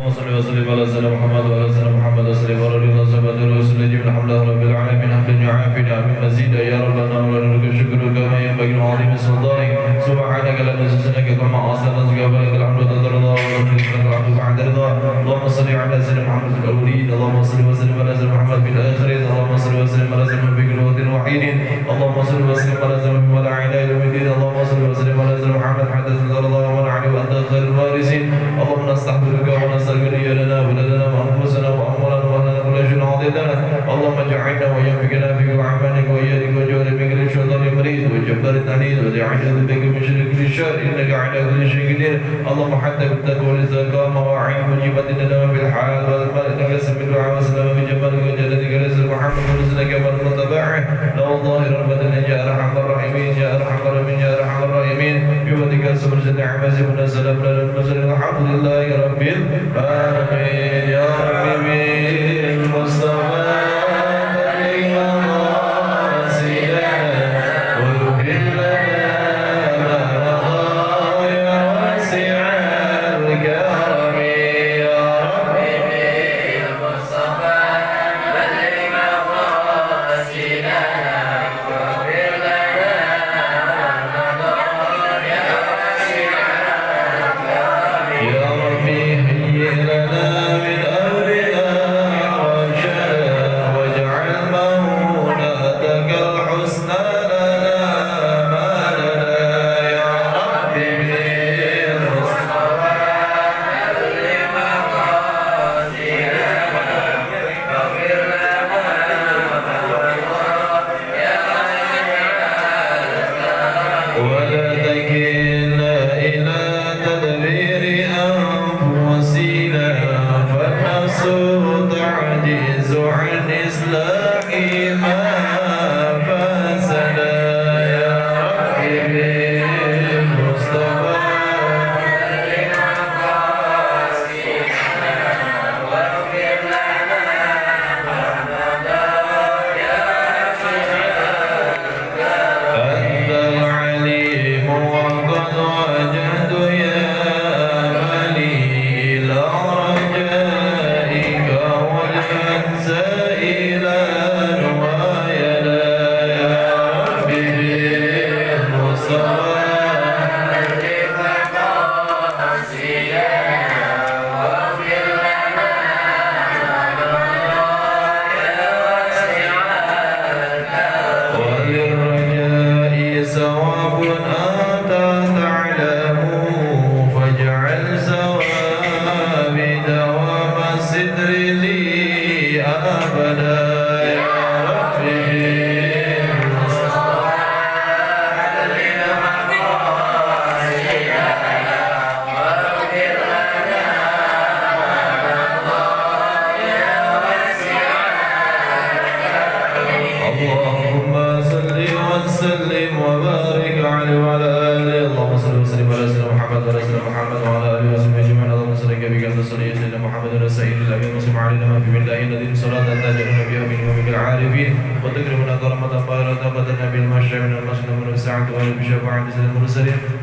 وصلي وسلم على سيدنا محمد وعلى سيدنا محمد وسلم على رسول الله صلى الله عليه وسلم الحمد لله رب العالمين حمدا يعافي نعم مزيدا يا ربنا ولك الشكر كما ينبغي لعظيم سلطانك سبحانك لا نحصي ثناء كما احسنت سبحانك الحمد ترضى ولك الحمد بعد رضا اللهم صل على سيدنا محمد في الاولين اللهم صل وسلم على سيدنا محمد في الاخرين اللهم صل وسلم على سيدنا محمد في كل وقت وحين اللهم صل وسلم على سيدنا محمد وعلى الى يوم الدين اللهم صل وسلم على سيدنا محمد حتى ترضى ومن عليه وانت خير الوارثين اللهم نستحفظك ونستغفر لنا ولدنا وانفسنا واموالنا واهلنا كل شيء عظيم لنا اللهم اجعلنا وينفقنا في اعمالك ويدك وجهد من كل شيطان مريض وجبار عنيد ودعنا بك من شر كل شر انك على كل شيء قدير اللهم حتى بالتقوى والزكاه مواعيد مجيبه لنا في الحال والمال انك سميع الدعاء وسلام في جمالك وجلالك رزق محمد ورزقك كما متبعه لو ظاهرا بدنا يا ارحم الراحمين يا ارحم الراحمين يا ارحم الراحمين بفضلك سبحانه وتعالى سبحانه السلام لنا المسلمين الحمد لله رب العالمين يا ربي بالمصطفى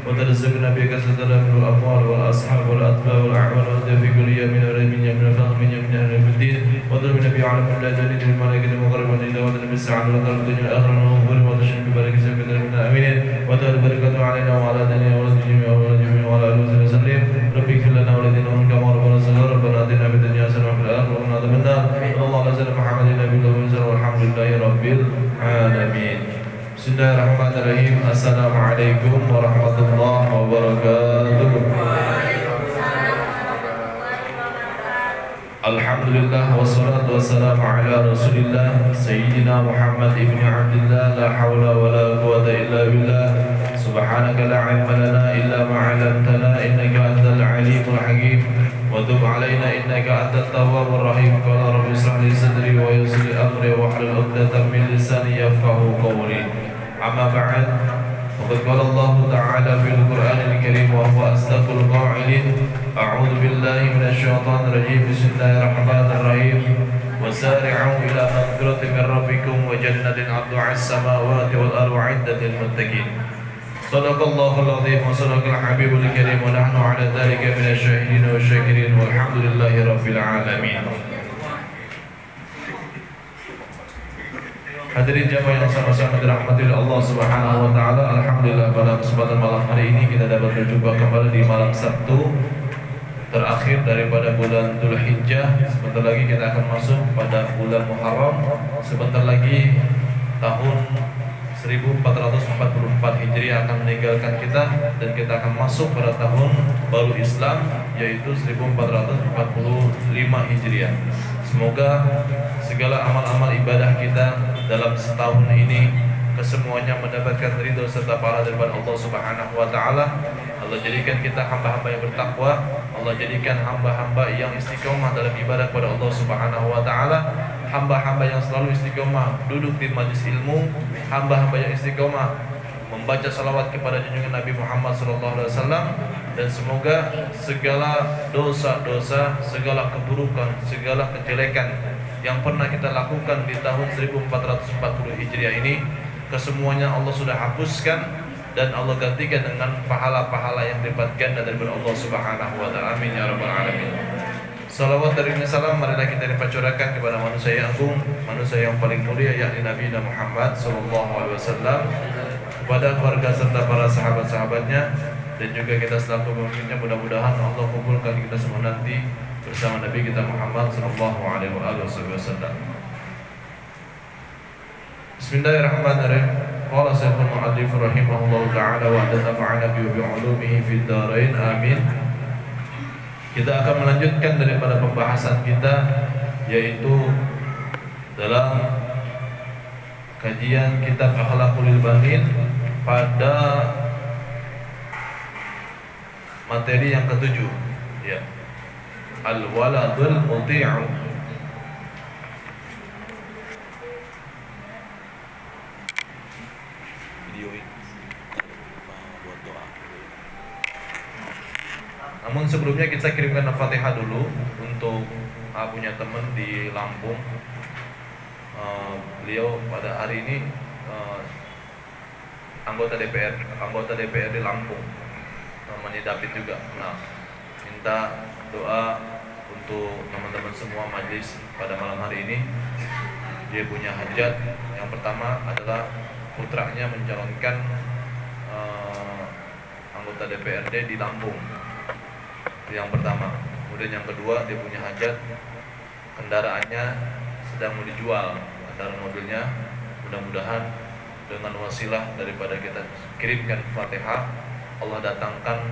وترزقنا بكثرة الأمن والأموال والأصحاب والأطباء والأعمال وفي كل يوم من يوم الفضل من يوم أهل الدين واضربنا بعلم لا جليل الملائكة المقربة إلى وطن بالسعادة والقلب الدنيا الآخرة والأمور وتشرك ببركة سيدنا من آمين وتهل بركة علينا وعلى دنيا ولد الجميع وولد الجميع وعلى آله وسلم ربي اغفر لنا ولدينا ومن كما ربنا صغير ربنا آتنا في الدنيا حسنة وفي الآخرة وقنا عذاب النار صلى الله على سيدنا محمد النبي الأمي والحمد لله رب العالمين. Bismillahirrahmanirrahim. Assalamualaikum warahmatullahi wabarakatuh. Alhamdulillah wassalatu wassalamu ala Rasulillah Sayyidina Muhammad ibn Abdillah la hawla wa la quwwata illa billah subhanaka la ilma lana illa ma 'allamtana innaka antal alimul hakim wa tub alaina innaka antat tawwabur rahim. Qala rabbi ishrah li sadri wa yassir li amri wahlul 'uqdatam min lisani yafqahu qawli. Amma ba'd. وقد قال الله تعالى في القرآن الكريم وهو أصدق القائلين أعوذ بالله من الشيطان الرجيم بسم الله الرحمن الرحيم وسارعوا إلى مغفرة من ربكم وجنة عرضها السماوات والأرض أعدت للمتقين. Sadaqallahul azim wa sadaqal habibul karim wa nahnu ala dhalika minasy syahidin wa syakirin walhamdulillahi rabbil alamin. Hadirin jamaah yang sama-sama dirahmati oleh Allah Subhanahu wa taala, alhamdulillah pada kesempatan malam hari ini kita dapat berjumpa kembali di malam Sabtu terakhir daripada bulan Dzulhijjah. Sebentar lagi kita akan masuk pada bulan Muharram. Sebentar lagi tahun 1444 Hijriah akan meninggalkan kita dan kita akan masuk pada tahun baru Islam yaitu 1445 Hijriah. Semoga segala amal-amal ibadah kita dalam setahun ini kesemuanya mendapatkan ridho serta pahala daripada Allah Subhanahu wa taala. Allah jadikan kita hamba-hamba yang bertakwa, Allah jadikan hamba-hamba yang istiqomah dalam ibadah kepada Allah Subhanahu wa taala, hamba-hamba yang selalu istiqomah duduk di majlis ilmu, hamba-hamba yang istiqomah membaca salawat kepada junjungan Nabi Muhammad SAW, dan semoga segala dosa-dosa, segala keburukan, segala kejelekan yang pernah kita lakukan di tahun 1440 Hijriah ini kesemuanya Allah sudah hapuskan dan Allah gantikan dengan pahala-pahala yang lipat ganda daripada Allah Subhanahu wa taala. Amin ya rabbal alamin. Salawat dari salam marilah kita curahkan kepada manusia yang agung, manusia yang paling mulia yakni Nabi Muhammad sallallahu alaihi wasallam, kepada keluarga serta para sahabat-sahabatnya, dan juga kita selaku pemimpinnya. Mudah-mudahan Allah kumpulkan kita semua nanti bersama Nabi kita Muhammad sallallahu alaihi wasallam. Bismillahirrahmanirrahim. Qala Syekhul Mu'allif rahimahullahu ta'ala wa nafa'ana bi ulumihi fid dharain amin. Kita akan melanjutkan daripada pembahasan kita yaitu dalam kajian kitab Akhlaqul Banin pada materi yang ketujuh, ya, Al-Waladul Muti'u. Namun sebelumnya kita kirimkan Al-Fatihah dulu untuk punya teman di Lampung. Beliau pada hari ini anggota DPR di Lampung, namanya David juga. Nah, minta doa untuk teman-teman semua majelis pada malam hari ini. Dia punya hajat. Yang pertama adalah putranya mencalonkan anggota DPRD di Lampung. Yang pertama. Kemudian yang kedua, dia punya hajat, kendaraannya sedang mau dijual, kendaraan mobilnya. Mudah-mudahan dengan wasilah daripada kita kirimkan Fatihah, Allah datangkan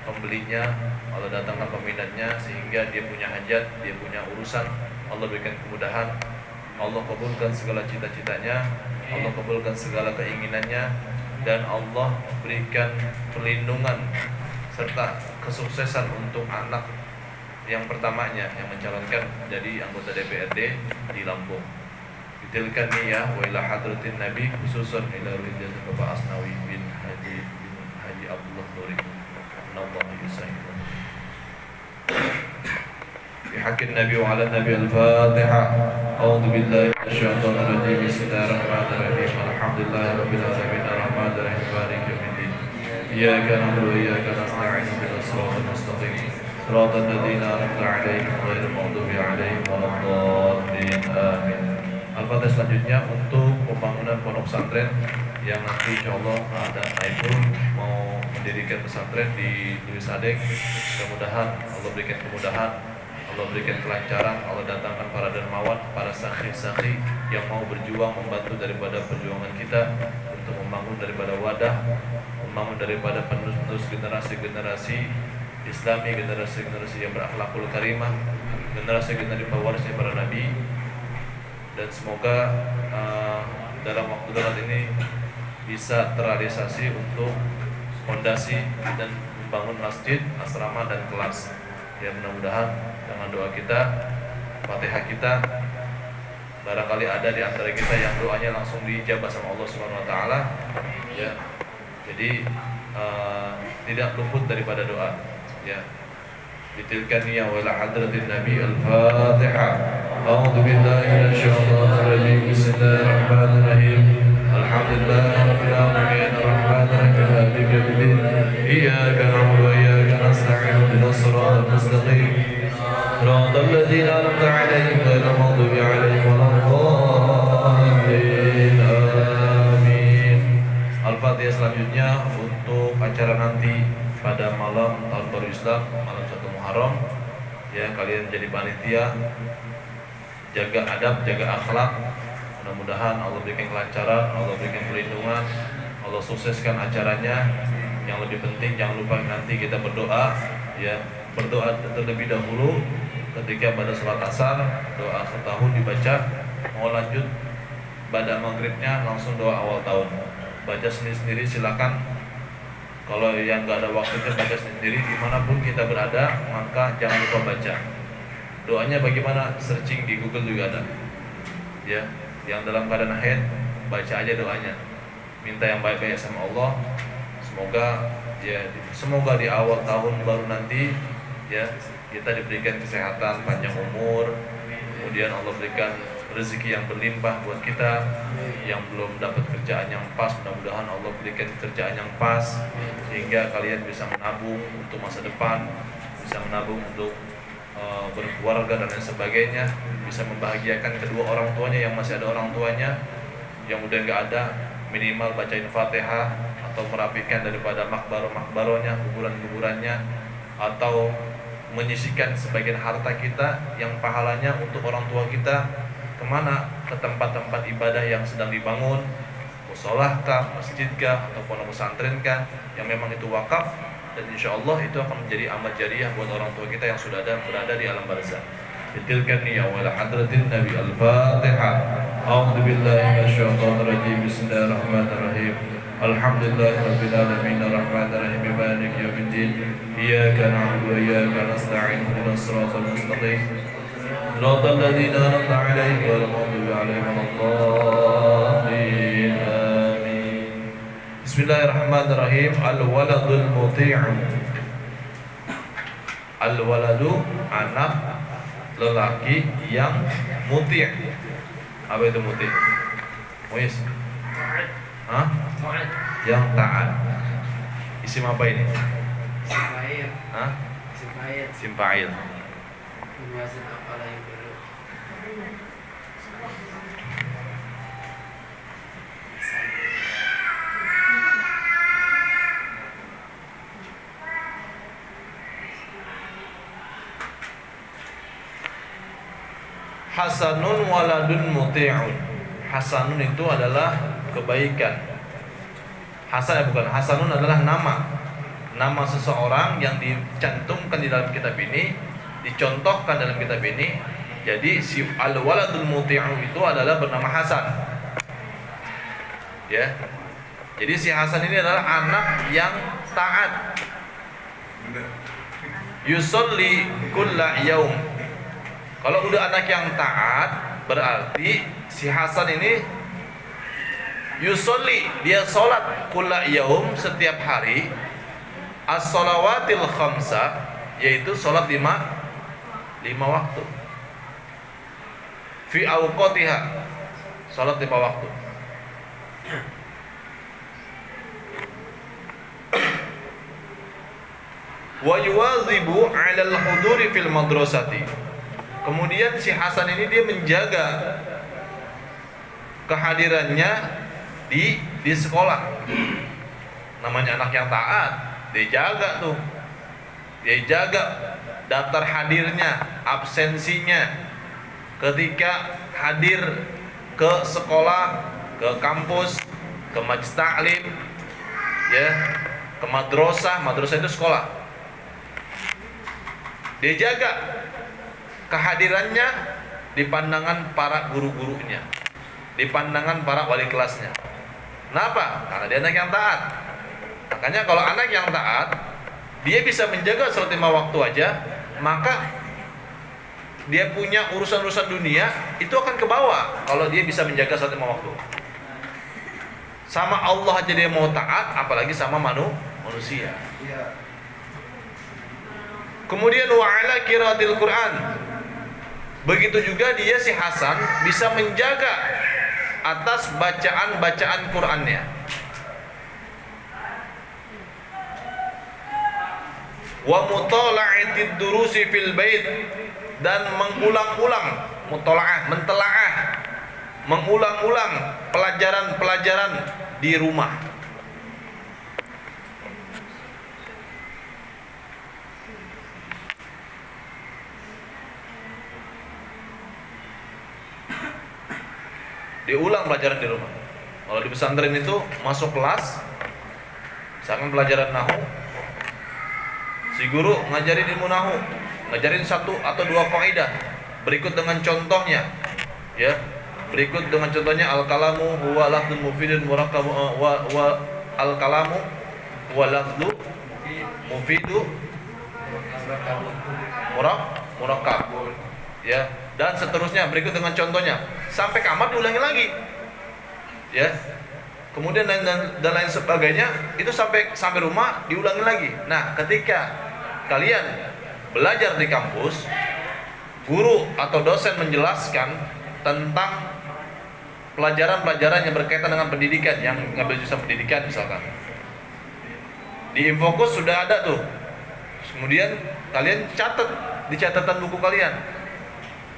pembelinya, Allah datangkan peminatnya, sehingga dia punya hajat, dia punya urusan, Allah berikan kemudahan, Allah kabulkan segala cita-citanya, Allah kabulkan segala keinginannya, dan Allah berikan perlindungan serta kesuksesan untuk anak yang pertamanya yang mencalonkan menjadi anggota DPRD di Lampung. Ditilkan niyah wa ila hadratin Nabi khususan ila rijal Bapak Asnawi bin Haji Abdullah Nuri Allahu yusayyidu bihaqqin Nabi wa ala Nabi al-Fatihah. A'udzu billahi minasyaitonir rajim. Bismillahirrahmanirrahim. Alhamdulillahi rabbil alamin arrahmanir rahim maliki yaumiddin. Iyyaka na'budu wa iyyaka nasta'in ihdinas siratal mustaqim siratal ladzina an'amta 'alaihim ghairil maghdubi 'alaihim waladdallin. Amin. Al-Fatihah. Selanjutnya untuk pembangunan pondok pesantren yang nanti insyaallah ada Naibul mau mendirikan pesantren di Dwi Sadek. Mudah-mudahan Allah berikan kemudahan, Allah berikan kelancaran, Allah datangkan para dermawan, para sakhi-sakhi yang mau berjuang membantu daripada perjuangan kita untuk membangun daripada wadah, membangun daripada penerus generasi-generasi Islami, generasi-generasi yang berakhlakul karimah, generasi-generasi pewarisnya para nabi. Dan semoga dalam waktu dekat ini bisa terrealisasi untuk fondasi dan membangun masjid, asrama dan kelas. Ya, mudah-mudahan dengan doa kita, Fatihah kita, barangkali ada di antara kita yang doanya langsung dijabah sama Allah Subhanahu wa taala. Ya. Jadi tidak luput daripada doa. Ya. Bitilkan ya wala hadratin Nabi al-Fatihah. A'udzu billahi minasyaitonir rajim. Bismillahirrahmanirrahim. Alhamdulillahirabbil alamin arrahmanir الرحمن الرحيم مالك يوم الدين إياك نعبد وإياك نستعين اهدنا الصراط المستقيم صراط الذين أنعمت عليهم غير المغضوب عليهم ولا الضالين آمين. Al-Fatihah. Selanjutnya untuk acara nanti pada malam tahun baru Islam, malam 1 Muharram, ya, kalian jadi panitia, jaga adab, jaga akhlak. Mudah-mudahan Allah berikan kelancaran, Allah berikan perlindungan, Allah sukseskan acaranya. Yang lebih penting jangan lupa nanti kita berdoa, ya, berdoa terlebih dahulu ketika pada sholat asar, doa akhir tahun dibaca. Mau lanjut pada maghribnya langsung doa awal tahun. Baca sendiri-sendiri silakan. Kalau yang nggak ada waktunya baca sendiri, dimanapun kita berada, maka jangan lupa baca. Doanya bagaimana? Searching di Google juga ada. Ya, yang dalam keadaan haid baca aja doanya. Minta yang baik-baik sama Allah. Semoga di awal tahun baru nanti, ya, kita diberikan kesehatan, panjang umur, kemudian Allah berikan rezeki yang berlimpah buat kita. Yang belum dapat kerjaan yang pas, mudah-mudahan Allah berikan kerjaan yang pas sehingga kalian bisa menabung untuk masa depan, bisa menabung untuk berkeluarga dan lain sebagainya, bisa membahagiakan kedua orang tuanya yang masih ada orang tuanya, yang udah nggak ada minimal bacain Fatihah atau merapikan daripada makbarohnya, kuburannya, atau menyisihkan sebagian harta kita yang pahalanya untuk orang tua kita kemana? Ke tempat-tempat ibadah yang sedang dibangun, musolah kah, masjid kah, atau pondok pesantren kah, yang memang itu wakaf, dan insya Allah itu akan menjadi amal jariah buat orang tua kita yang sudah berada di alam barzakh. Bitilkan niyya wa la hadratin Nabi. Al-Fatihah. A'udzu billahi minasyaitonir rajim. Bismillahirrahmanirrahim. Alhamdulillahirabbil alamin arrahmanir rahim maliki yaumiddin iyyaka na'budu wa iyyaka nasta'in ihdinas siratal mustaqim siratal ladzina an'amta 'alaihim ghairil maghdubi 'alaihim waladdallin amin. Bismillahirrahmanirrahim. Al-waladul muti'u. Al-waladu anak lelaki yang muti'. Apa itu muti'? Muis? Hah? Yang taat. Isim apa ini? Simpail. Hah? Simpail. Simpail. Wazan apalah yang dulu. Hasanun waladun muti'un. Hasanun itu adalah kebaikan. Hasanun adalah nama seseorang yang dicantumkan di dalam kitab ini, dicontohkan dalam kitab ini. Jadi si al-waladul muti'u itu adalah bernama Hasan. Ya. Jadi si Hasan ini adalah anak yang taat. Yusolli kulla yaum. Kalau udah anak yang taat, berarti si Hasan ini yusolli, dia sholat kulla yaum, setiap hari, as-shalawatil khamsa, yaitu sholat lima waktu, fi awqatiha, sholat 5 waktu. Wa yuwazibu 'alal huduri fil madrasati. Kemudian si Hasan ini dia menjaga kehadirannya di sekolah. Namanya anak yang taat, dia jaga tuh. Dia jaga daftar hadirnya, absensinya. Ketika hadir ke sekolah, ke kampus, ke majlis taklim, ya, ke madrasah itu sekolah. Dia jaga kehadirannya di pandangan para guru-gurunya, di pandangan para wali kelasnya. Kenapa? Karena dia anak yang taat. Makanya kalau anak yang taat, dia bisa menjaga sholat 5 waktu aja, maka dia punya urusan-urusan dunia itu akan ke bawah kalau dia bisa menjaga sholat 5 waktu. Sama Allah aja dia mau taat, apalagi sama manusia. Kemudian wa ala qiraatil Quran. Begitu juga dia si Hasan bisa menjaga atas bacaan-bacaan Qur'annya. wa mutala'atid durusi fil bait, dan mengulang-ulang, mutola'ah, mentelaah, mengulang-ulang pelajaran-pelajaran di rumah. Diulang pelajaran di rumah. Kalau di pesantren itu masuk kelas, misalkan pelajaran nahu, si guru ngajarin ilmu nahu, ngajarin 1 atau 2 kaidah, berikut dengan contohnya, ya. Berikut dengan contohnya, al-kalamu huwa lafdzun mufidun murakkab wa al-kalamu huwa lafdzu mufidu murakkab, ya. Dan seterusnya, berikut dengan contohnya, sampai kamar diulangi lagi, ya. Kemudian dan lain sebagainya, itu sampai rumah diulangi lagi. Nah, ketika kalian belajar di kampus, guru atau dosen menjelaskan tentang pelajaran-pelajaran yang berkaitan dengan pendidikan, yang ngambil jurusan pendidikan misalkan, di Infocus sudah ada tuh. Kemudian kalian catat di catatan buku kalian,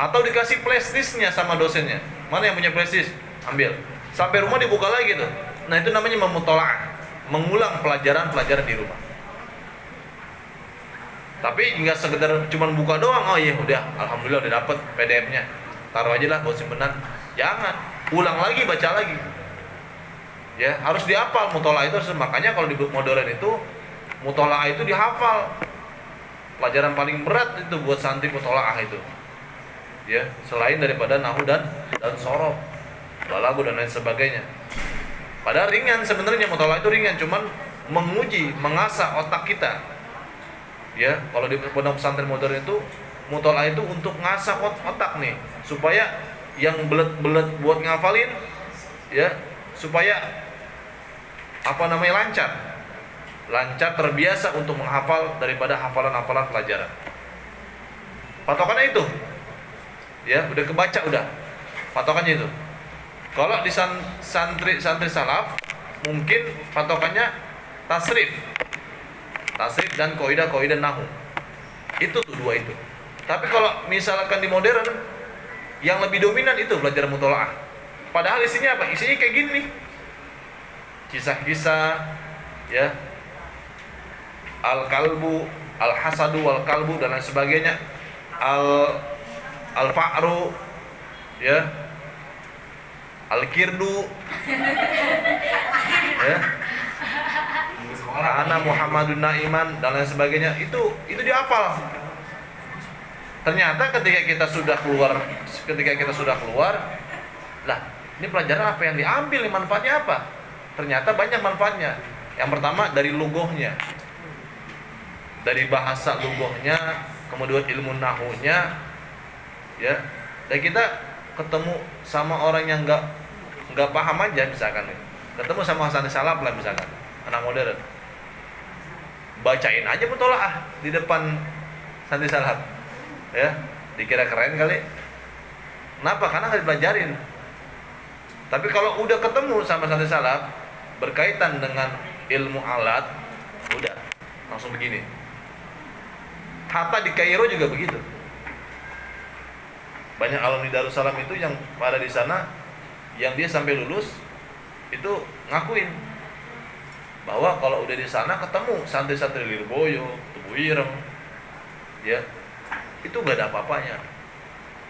atau dikasih flashdisknya sama dosennya. Mana yang punya flashdisk? Ambil. Sampai rumah dibuka lagi tuh. Nah, itu namanya memutolaah, mengulang pelajaran-pelajaran di rumah. Tapi nggak sekedar cuma buka doang. Oh iya, udah, alhamdulillah udah dapet PDF-nya. Taruh aja lah buat simpenan. Jangan, ulang lagi, baca lagi. Ya, harus dihafal mutolaah itu. Makanya kalau di modern itu mutolaah itu dihafal. Pelajaran paling berat itu buat santri mutolaah itu. Ya, selain daripada nahu dan sorof, balagu dan lain sebagainya. Padahal ringan sebenarnya, mutolaah itu ringan, cuman menguji, mengasah otak kita. Ya, kalau di pondok pesantren modern itu mutolaah itu untuk ngasah otak nih, supaya yang belet-belet buat ngafalin, ya, supaya lancar terbiasa untuk menghafal daripada hafalan-hafalan pelajaran. Patokannya itu, ya, udah kebaca udah, patokannya itu. Kalau di santri salaf mungkin patokannya tasrif dan kaidah nahu. Itu tuh 2 itu. Tapi kalau misalkan di modern, yang lebih dominan itu belajar mutolaah. Padahal isinya apa? Isinya kayak gini nih. Kisah-kisah, ya. Al-kalbu, al-hasadu wal kalbu dan lain sebagainya. Al-fa'ru, ya. Al-kirdu, ya. Ana Muhammadun Naiman dan lain sebagainya, itu dihafal. Ternyata ketika kita sudah keluar, lah, ini pelajaran apa yang diambil, nih manfaatnya apa? Ternyata banyak manfaatnya. Yang pertama dari lugohnya, dari bahasa lugohnya, kemudian ilmu nahunya, ya. Dan kita ketemu sama orang yang nggak paham aja, misalkan, ketemu sama santri salaf lah misalkan, anak modern, bacain aja mutolaah di depan santri salaf, ya, dikira keren kali. Kenapa? Karena nggak dipelajarin. Tapi kalau udah ketemu sama santri salaf berkaitan dengan ilmu alat, udah langsung begini. Hatta di Kairo juga begitu. Banyak alumni Darussalam itu yang pada di sana, yang dia sampai lulus itu ngakuin bahwa kalau udah di sana ketemu santri-santri Lirboyo, Tubuh Ireng, ya, itu gak ada apa-apanya.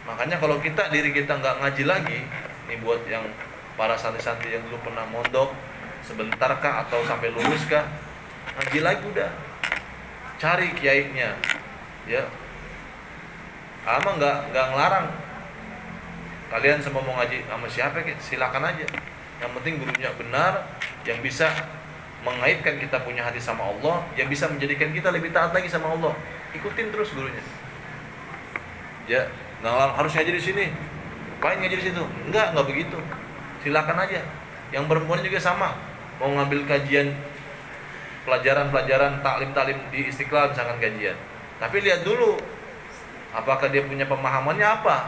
Makanya kalau diri kita nggak ngaji lagi, nih buat yang para santri-santri yang dulu pernah mondok sebentar kah atau sampai lulus kah, ngaji lagi udah, cari kiainya, ya. Ama nggak ngelarang kalian semua mau ngaji sama siapa, silakan aja. Yang penting gurunya benar, yang bisa mengaitkan kita punya hati sama Allah, yang bisa menjadikan kita lebih taat lagi sama Allah. Ikutin terus gurunya. Ya, nggak ngelarang harus ngaji di sini, ngapain ngaji di situ? Nggak begitu. Silakan aja. Yang perempuan juga sama, mau ngambil kajian pelajaran taklim di Istiqlal misalkan kajian. Tapi lihat dulu apakah dia punya pemahamannya apa.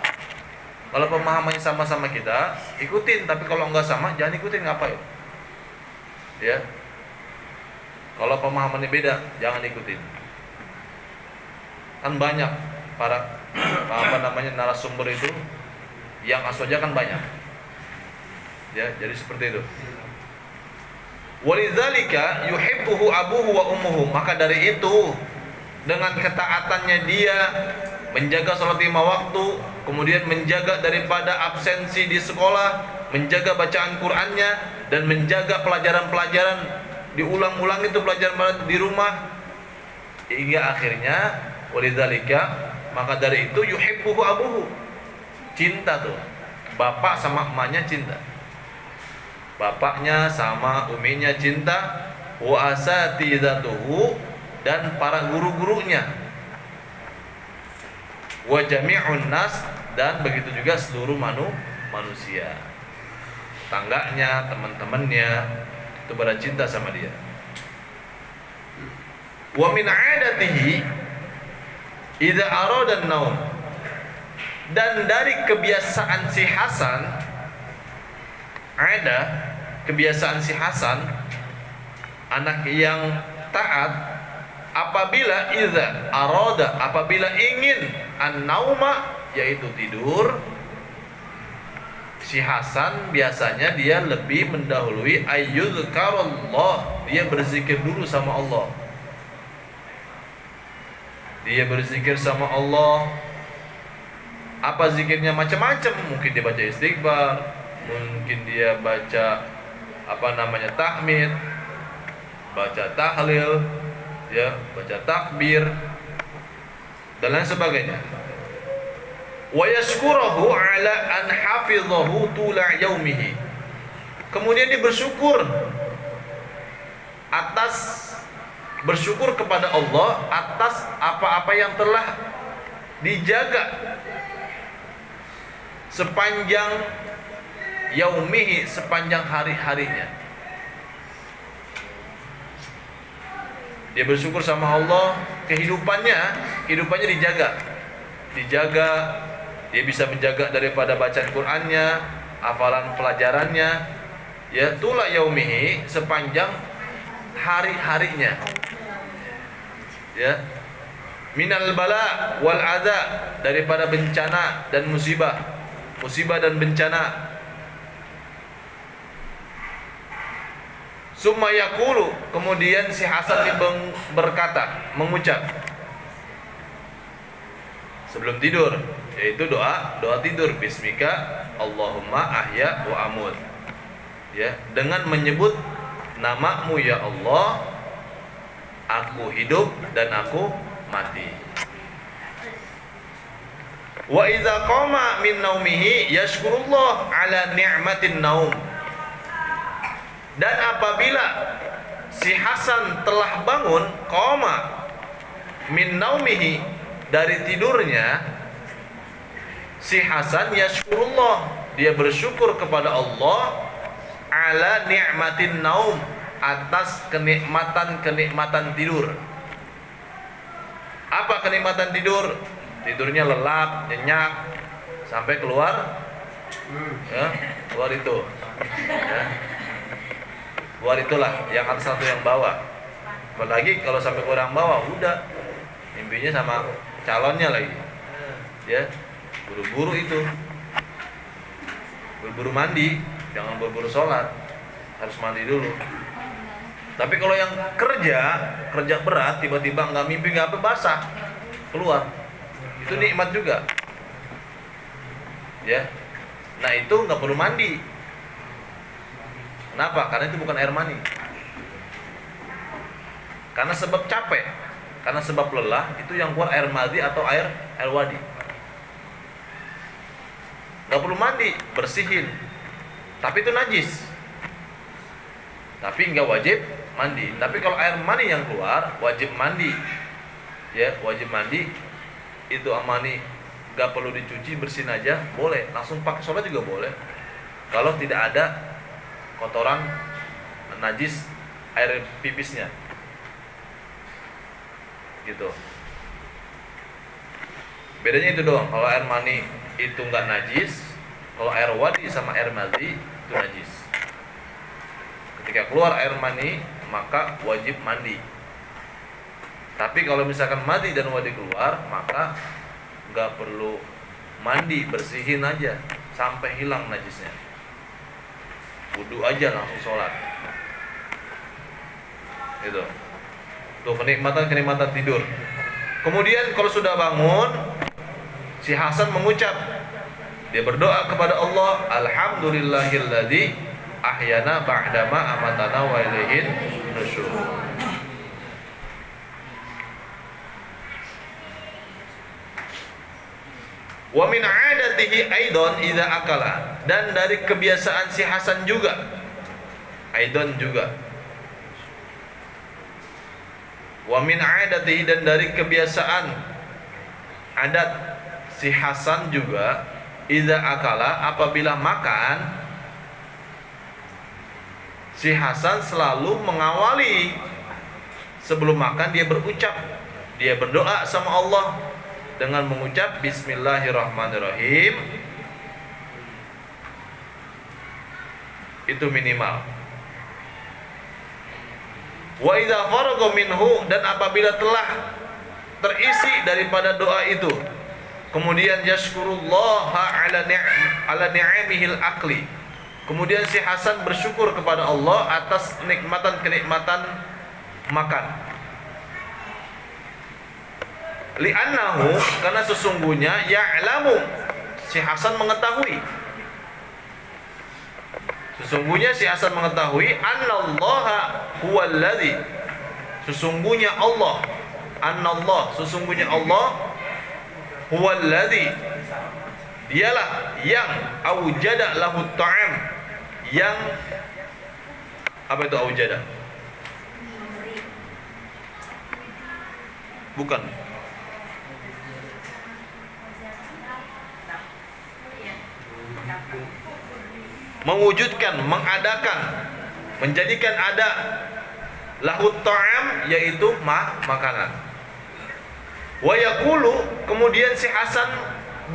Kalau pemahamannya sama-sama kita, ikutin. Tapi kalau nggak sama, jangan ikutin, ngapain? Ya. Kalau pemahamannya beda, jangan ikutin. Kan banyak para narasumber itu yang aswaja kan banyak. Ya, jadi seperti itu. Walidzalika yuhibbuhu abuhu wa ummuhu. Maka dari itu, dengan ketaatannya dia menjaga salat 5 waktu, kemudian menjaga daripada absensi di sekolah, menjaga bacaan Qur'annya, dan menjaga pelajaran-pelajaran, diulang-ulang itu pelajaran di rumah, hingga akhirnya walidzalika, maka dari itu yuhibbuhu abuhu, cinta tuh, bapak sama emaknya cinta, bapaknya sama uminya cinta, wa asatidatuhu, dan para guru-gurunya, wa jami'un nas, dan begitu juga seluruh manusia, tangganya, teman-temannya, itu pada cinta sama dia. Wa min 'adatihi idza arada an-naum, dan dari kebiasaan si Hasan, ada kebiasaan si Hasan, anak yang taat, apabila idza arada, apabila ingin an-nauma, yaitu tidur, si Hasan biasanya dia lebih mendahului ayyuzkarullah, dia berzikir dulu sama Allah. Dia berzikir sama Allah. Apa zikirnya? Macam-macam. Mungkin dia baca istighfar, mungkin dia baca tahmid, baca tahlil, ya, baca takbir, dan lain sebagainya. Wa yashkurahu ala an hafizahu tula yaumihi. Kemudian dia bersyukur kepada Allah atas apa-apa yang telah dijaga sepanjang yaumihi, sepanjang hari-harinya. Dia bersyukur sama Allah, kehidupannya dijaga, dia bisa menjaga daripada bacaan Qur'annya, hafalan pelajarannya, ya, tula yaumihi, sepanjang hari-harinya, ya, minal bala wal adza, daripada bencana dan musibah dan bencana. Summa yaqulu, kemudian si Hasan mengucap sebelum tidur, yaitu doa tidur, bismika Allahumma ahya wa amut, ya, dengan menyebut namamu ya Allah, aku hidup dan aku mati. Wa idza qama min naumihi yashkurullah ala ni'matin naum, dan apabila si Hasan telah bangun, qama min naumihi, dari tidurnya, si Hasan yashkurullah, dia bersyukur kepada Allah, ala ni'matin naum, atas kenikmatan tidur. Apa kenikmatan tidur? Tidurnya lelap, nyenyak, sampai keluar, ya, keluar itu, ya, keluar itulah yang atas satu yang bawah. Apalagi kalau sampai kurang bawah, udah mimpinya sama calonnya lagi, ya, buru-buru itu, buru-buru mandi, jangan buru-buru sholat, harus mandi dulu. Tapi kalau yang kerja berat, tiba-tiba nggak mimpi, nggak apa, basah, keluar, itu nikmat juga, ya. Nah, itu nggak perlu mandi. Kenapa? Karena itu bukan air mani. Karena sebab capek, karena sebab lelah, itu yang keluar air madi atau air wadi. Nggak perlu mandi, bersihin. Tapi itu najis, tapi nggak wajib mandi. Tapi kalau air mani yang keluar, wajib mandi, ya, wajib mandi. Itu amani, nggak perlu dicuci, bersihin aja, boleh. Langsung pakai sholat juga boleh, kalau tidak ada kotoran najis air pipisnya, gitu. Bedanya itu doang. Kalau air mani itu nggak najis, kalau air wadi sama air madhi itu najis. Ketika keluar air mani, maka wajib mandi. Tapi kalau misalkan mati dan wadi keluar, maka nggak perlu mandi, bersihin aja sampai hilang najisnya. Wudu aja langsung sholat. Gitu. Tuh kenikmatan tidur. Kemudian kalau sudah bangun, si Hasan mengucap, dia berdoa kepada Allah, alhamdulillahilladzi ahyana ba'dama amatana wa ilaihin nusyur. Wa min 'adatihi aidan idza akala, dan dari kebiasaan si Hasan juga, aidan juga. Wa min 'adatihi, dan dari kebiasaan adat si Hasan juga, idza akala, apabila makan, si Hasan selalu mengawali sebelum makan dia berucap, dia berdoa sama Allah dengan mengucap Bismillahirrahmanirrahim. Itu minimal. Wa idza faragha minhu, dan apabila telah terisi daripada doa itu, kemudian yashkurullaha ala ni'amihil aqli, kemudian si Hasan bersyukur kepada Allah atas kenikmatan makan. Li'annahu, karena sesungguhnya ya'lamu, si Hasan mengetahui, sesungguhnya si Hasan mengetahui, annallaha huwallazi, sesungguhnya Allah, annallah, sesungguhnya Allah, huwallazi, dialah yang aujada lahu ta'am, yang apa itu aujada? Bukan. Mewujudkan, mengadakan, menjadikan ada lahu ta'am, yaitu makanan. Wa yaqulu, kemudian si Hasan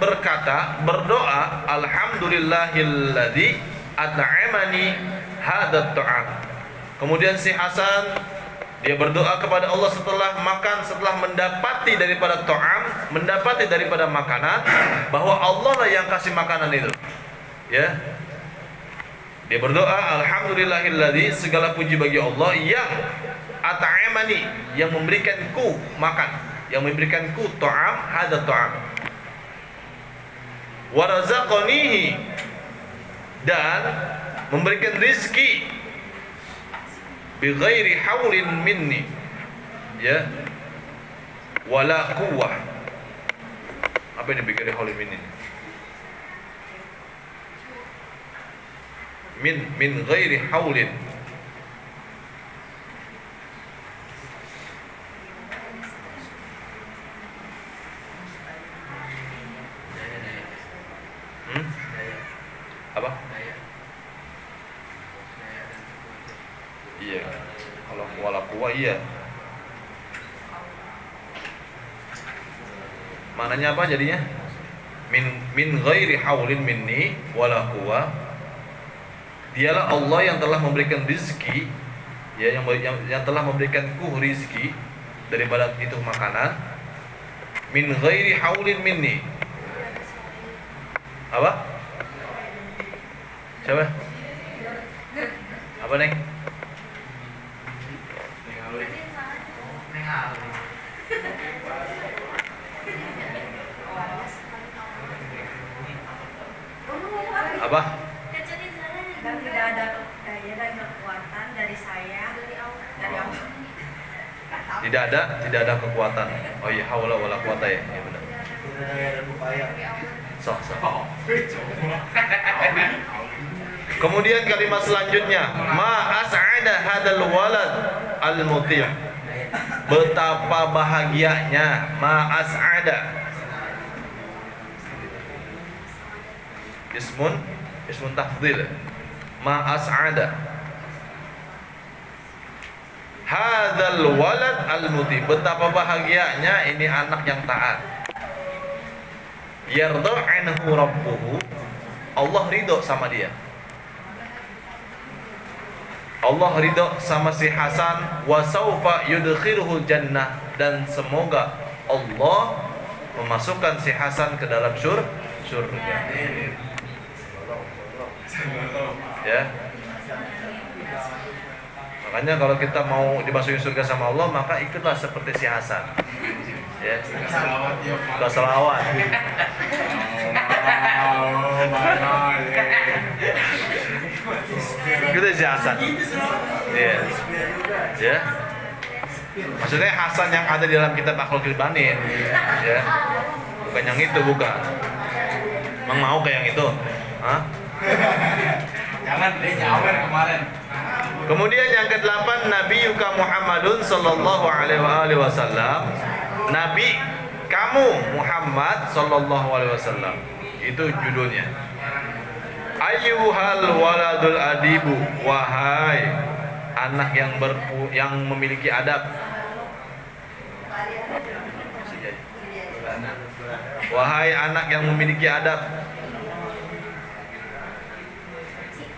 berkata, berdoa, alhamdulillahilladzi at'amani hadat ta'am. Kemudian si Hasan dia berdoa kepada Allah setelah makan, setelah mendapati daripada ta'am, mendapati daripada makanan, bahwa Allah lah yang kasih makanan itu. Ya. Dia berdoa, alhamdulillahilladzi, segala puji bagi Allah yang at'amani, yang memberikanku makan, yang memberikanku ta'am, hadat ta'am. Wa razaqanihi, dan memberikan rizki bi ghairi haulin minni, ya, wala quwwah. Apa ini bi ghairi haulin minni? Min ghairi haulin. Apa? Iya. Kalau wala quwwah, iya. Maknanya apa jadinya? Min ghairi haulin minni wala quwwah. Dialah Allah yang telah memberikan rizki, ya, yang telah memberikanku rizki daripada itu makanan. Min ghairi haulin minni. Apa? Siapa? Apa Neng? Apa? Dan tidak ada daya dan kekuatan dari saya, dari Allah. Tidak ada kekuatan. Oh iya, haula wala quwata, ya. Ya benar. Sok. Kemudian kalimat selanjutnya, ma as'ada hadzal walad al-muti'. Betapa bahagianya, ma as'ada. Ismun tafdhil. Ma as'ada hadzal walad al-muti'. Betapa bahagianya ini anak yang taat. Yarda anhu rabbuhu. Allah ridho sama dia. Allah ridho sama si Hasan. Wa saufa yudkhiluhul jannah. dan semoga Allah memasukkan si Hasan ke dalam surga. Ya. Makanya kalau kita mau dimasukin surga sama Allah, maka ikutlah seperti si Hasan. Ya. Suka selawat. Gitu si Hasan. Ya. Ya. Maksudnya Hasan yang ada di dalam kitab Akhlaqul Banin. Ya. Bukan yang itu, bukan. Emang mau kayak yang itu? Hah? Jangan dia nyawer kemarin. Kemudian yang ke-8, Nabiyuka Muhammadun sallallahu alaihi wasallam. Nabi kamu Muhammad sallallahu alaihi wasallam. Itu judulnya. Ayyuhal waladul adibu, wahai anak yang memiliki adab. Wahai anak yang memiliki adab.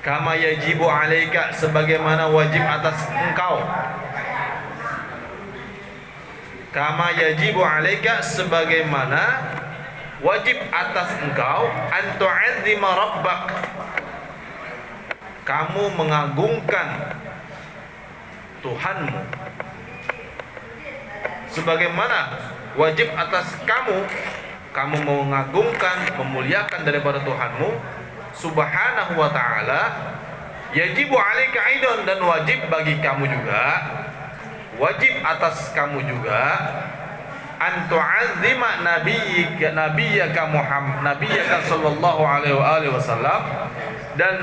Kama yajibu alaika, sebagaimana wajib atas engkau. Kama yajibu alaika, sebagaimana wajib atas engkau. An tu'azzima rabbak, kamu mengagungkan Tuhanmu. Sebagaimana wajib atas kamu mengagungkan, memuliakan daripada Tuhanmu Subhanahu wa ta'ala. Yajibu alaika aidon, dan wajib bagi kamu juga, wajib atas kamu juga, an tu'azzima nabiyyaka Muhammad, nabiyyaka sallallahu alaihi wasallam, dan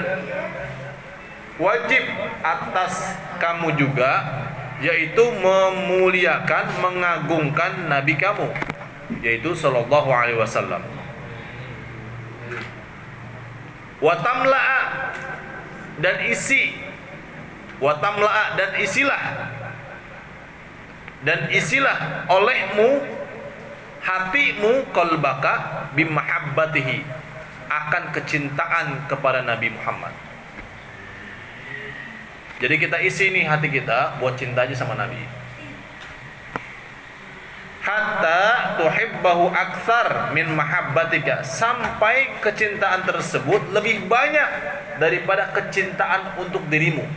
wajib atas kamu juga, yaitu memuliakan, mengagungkan nabi kamu, yaitu sallallahu alaihi wasallam. Watamla'a, dan isi, watamla'a, dan isilah olehmu hatimu, qalbaka bimahabbatihi, akan kecintaan kepada Nabi Muhammad. Jadi kita isi nih hati kita buat cinta aja sama Nabi. Hatta tuhibbahu aktsar min mahabbatika, sampai kecintaan tersebut lebih banyak daripada kecintaan untuk dirimu.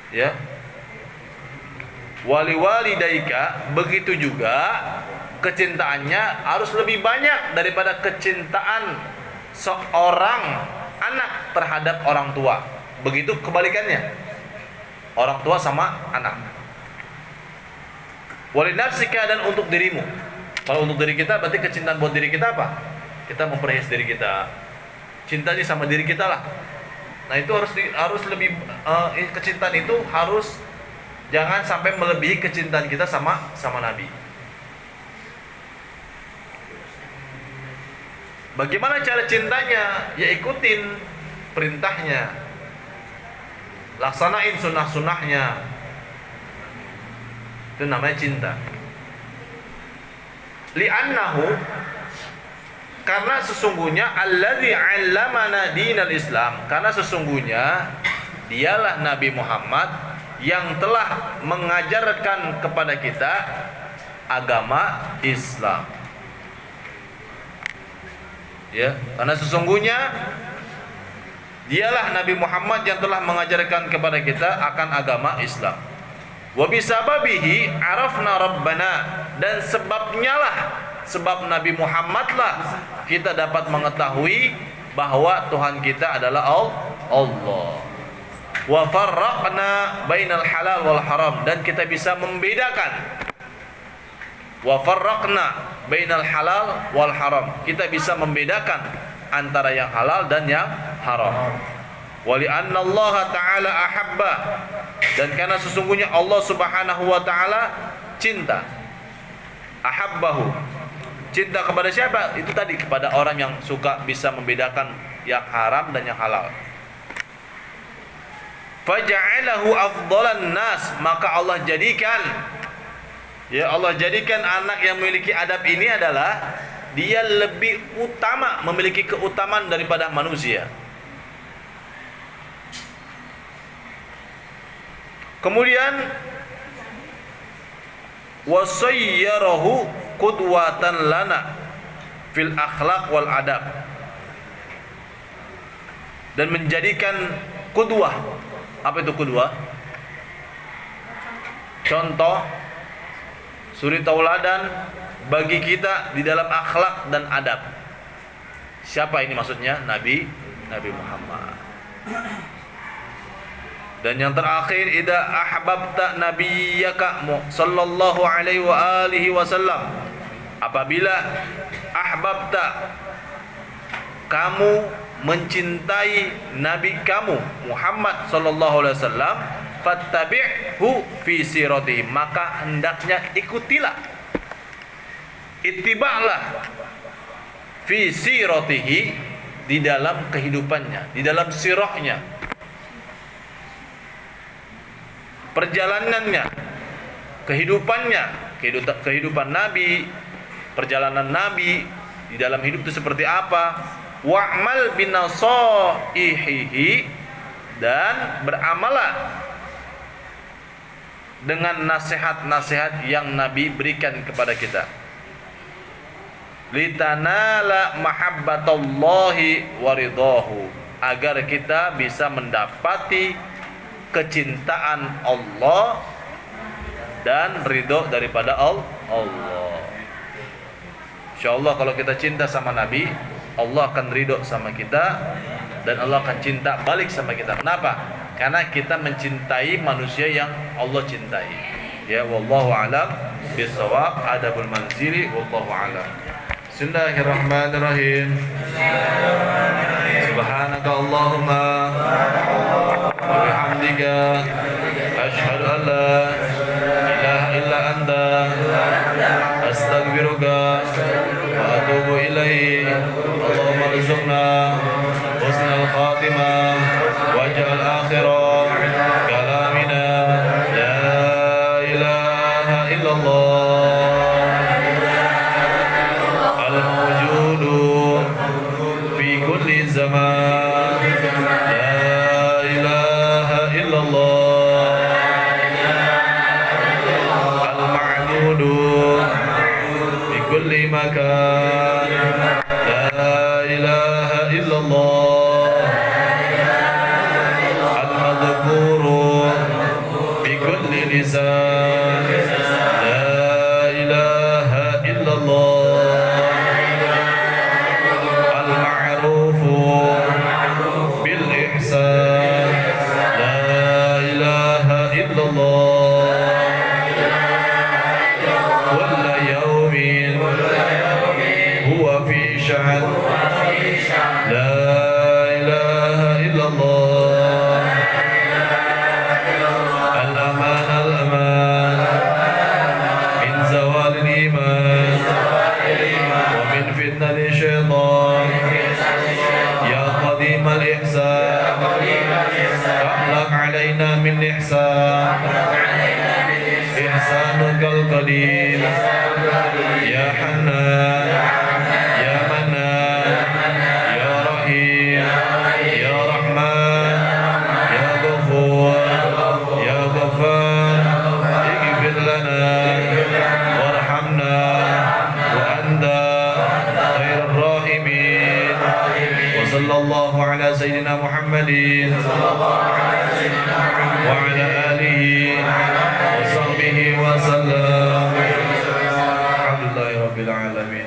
Ya. Waliwalidaika, begitu juga kecintaannya harus lebih banyak daripada kecintaan seorang anak terhadap orang tua. Begitu kebalikannya, orang tua sama anak. Walinafsika, dan untuk dirimu. Kalau untuk diri kita berarti kecintaan buat diri kita apa? Kita memperhias diri kita, cintanya sama diri kita lah. Nah itu harus lebih kecintaan itu harus jangan sampai melebihi kecintaan kita sama Nabi. Bagaimana cara cintanya? Ya ikutin perintahnya, laksanain sunnah-sunnahnya. Itu namanya cinta. Li'annahu, karena sesungguhnya alladzi 'allamana dinal Islam, karena sesungguhnya dialah Nabi Muhammad yang telah mengajarkan kepada kita agama Islam. Ya, karena sesungguhnya dialah Nabi Muhammad yang telah mengajarkan kepada kita akan agama Islam. Wa bisababihi arafna rabbana, dan sebabnya lah, sebab Nabi Muhammad lah kita dapat mengetahui bahwa Tuhan kita adalah Allah. Wa farraqna bainal halal wal haram, dan kita bisa membedakan. Wa farraqna bainal halal wal haram, kita bisa membedakan antara yang halal dan yang haram. Wali anna Allah Ta'ala ahabba, dan karena sesungguhnya Allah Subhanahu wa Ta'ala cinta. Ahabbahu, cinta kepada siapa? Itu tadi, kepada orang yang suka bisa membedakan yang haram dan yang halal. Faja'alahu afdalan nas, maka Allah jadikan, ya Allah jadikan anak yang memiliki adab ini adalah dia lebih utama, memiliki keutamaan daripada manusia. Kemudian wa sayyarahu qudwatan lana fil akhlaq wal adab, dan menjadikan qudwah. Apa itu qudwah? Contoh, suri tauladan bagi kita di dalam akhlak dan adab. Siapa ini maksudnya? Nabi Muhammad. Dan yang terakhir, idza ahbabta nabiyyaka sallallahu alaihi wa alihi wasallam, apabila ahbabta, kamu mencintai nabi kamu Muhammad sallallahu alaihi wasallam, fattabi'hu fi siratihi, maka hendaknya ikutilah, ittiba'lah fi siratihi, di dalam kehidupannya, di dalam sirahnya, perjalanannya, kehidupannya, kehidupan Nabi, perjalanan Nabi di dalam hidup itu seperti apa. Wa'mal binasaihihi, dan beramalah dengan nasihat-nasihat yang Nabi berikan kepada kita. Litanala mahabbatallahi waridahu, agar kita bisa mendapati kecintaan Allah dan ridho daripada Allah. Insyaallah kalau kita cinta sama Nabi, Allah akan ridho sama kita dan Allah akan cinta balik sama kita. Kenapa? Karena kita mencintai manusia yang Allah cintai. Ya, wallahu a'lam bissawab. Adabul manzili, wallahu a'lam. Bismillahirrahmanirrahim. Subhanaka Allahumma wa bihamdika asyhadu an la ilaha illa anta astaghfiruka wa atubu ilaik. Allahumma rizqna husnal khatimah waj'al akhirah kalamina la ilaha illallah al-mawjudu fi kulli zaman, la ilaha illallah al-ma'budu fi kulli makan, la ilaha illallah al-madhkuru fi kulli lisan, la ilaha illallah al-ma'rufu bil ihsan, la ilaha illallah kulla yawmin huwa fi sha'n, la ilaha illallah al-aman al-aman min zawal al-iman wa min fitnati syaitan, ya qadim al-ihsan amlak alaina min ihsan, ihsanuka al-qadim, ya hannan ya mannan ya rahim ya rahman ya ghafur ya ghaffar, ighfir lana warhamna wa anta khairur rahimin. Wa sallallahu ala sayyidina Muhammadin wa ala alihi wa sahbihi wa sallam. Alhamdulillahi rabbil alamin.